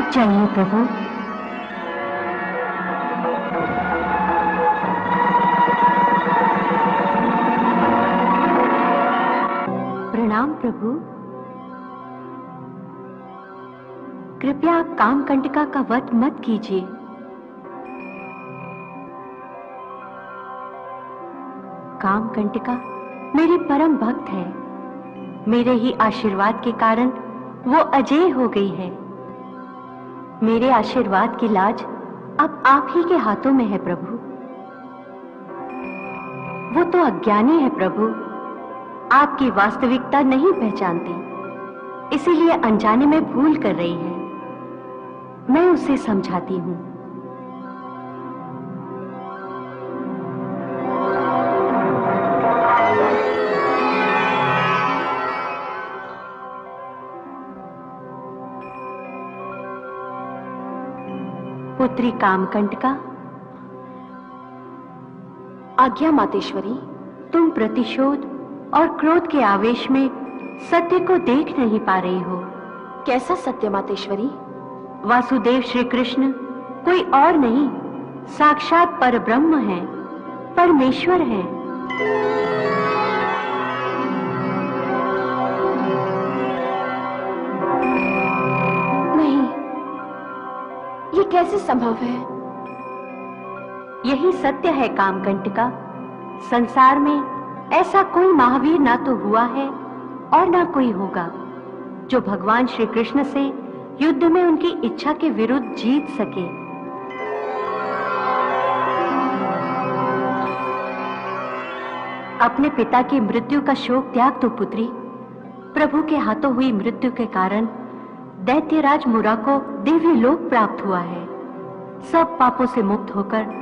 बात चाहिए प्रभु? प्रणाम प्रभु। कृपया आप कामकंटका का वध मत कीजिए। कामकंटका मेरी परम भक्त है। मेरे ही आशीर्वाद के कारण वो अजेय हो गई है। मेरे आशीर्वाद की लाज अब आप ही के हाथों में है प्रभु। वो तो अज्ञानी है प्रभु, आपकी वास्तविकता नहीं पहचानती, इसीलिए अनजाने में भूल कर रही है। मैं उसे समझाती हूं। पुत्री कामकंटका। आज्ञा मातेश्वरी। तुम प्रतिशोध और क्रोध के आवेश में सत्य को देख नहीं पा रही हो। कैसा सत्य मातेश्वरी? वासुदेव श्री कृष्ण कोई और नहीं, साक्षात परब्रह्म है, परमेश्वर है। नहीं, ये कैसे संभव है? यही सत्य है कामकंटका। संसार में ऐसा कोई महावीर ना तो हुआ है और ना कोई होगा जो भगवान श्री कृष्ण से युद्ध में उनकी इच्छा के विरुद्ध जीत सके। अपने पिता की मृत्यु का शोक त्याग दो पुत्री। प्रभु के हाथों हुई मृत्यु के कारण दैत्यराज मुरा को देवी लोक प्राप्त हुआ है। सब पापों से मुक्त होकर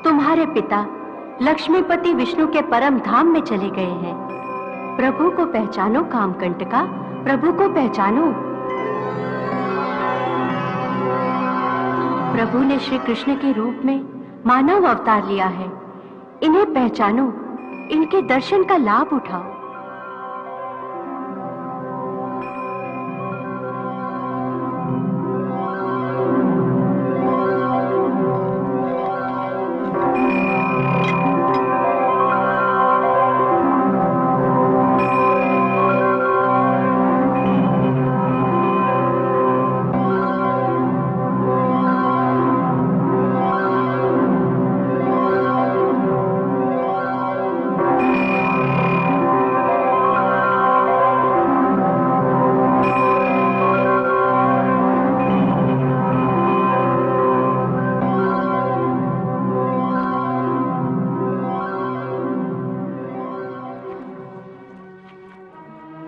तुम्हारे पिता लक्ष्मीपति विष्णु के परम धाम में चले गए हैं। प्रभु को पहचानो कामकंटका, प्रभु को पहचानो। प्रभु ने श्री कृष्ण के रूप में मानव अवतार लिया है। इन्हें पहचानो, इनके दर्शन का लाभ उठाओ।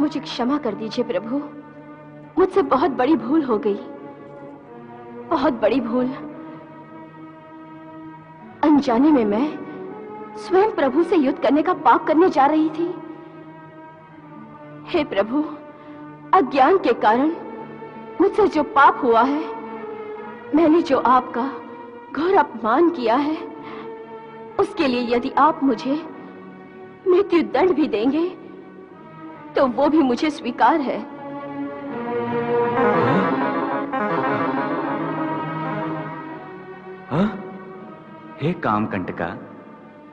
मुझे क्षमा कर दीजिए प्रभु, मुझसे बहुत बड़ी भूल हो गई, बहुत बड़ी भूल। अनजाने में मैं स्वयं प्रभु से युद्ध करने का पाप करने जा रही थी। हे प्रभु, अज्ञान के कारण मुझसे जो पाप हुआ है, मैंने जो आपका घोर अपमान किया है, उसके लिए यदि आप मुझे मृत्यु दंड भी देंगे तो वो भी मुझे स्वीकार है। हे कामकंटका,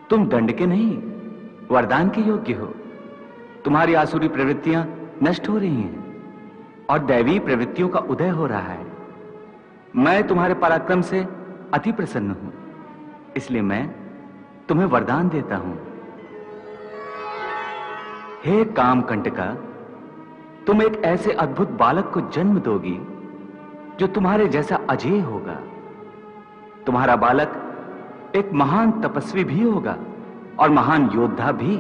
तुम दंड के नहीं वरदान के योग्य हो। तुम्हारी आसुरी प्रवृत्तियां नष्ट हो रही हैं और दैवी प्रवृत्तियों का उदय हो रहा है। मैं तुम्हारे पराक्रम से अति प्रसन्न हूं, इसलिए मैं तुम्हें वरदान देता हूं। हे कामकंटका, तुम एक ऐसे अद्भुत बालक को जन्म दोगी जो तुम्हारे जैसा अजेय होगा। तुम्हारा बालक एक महान तपस्वी भी होगा और महान योद्धा भी।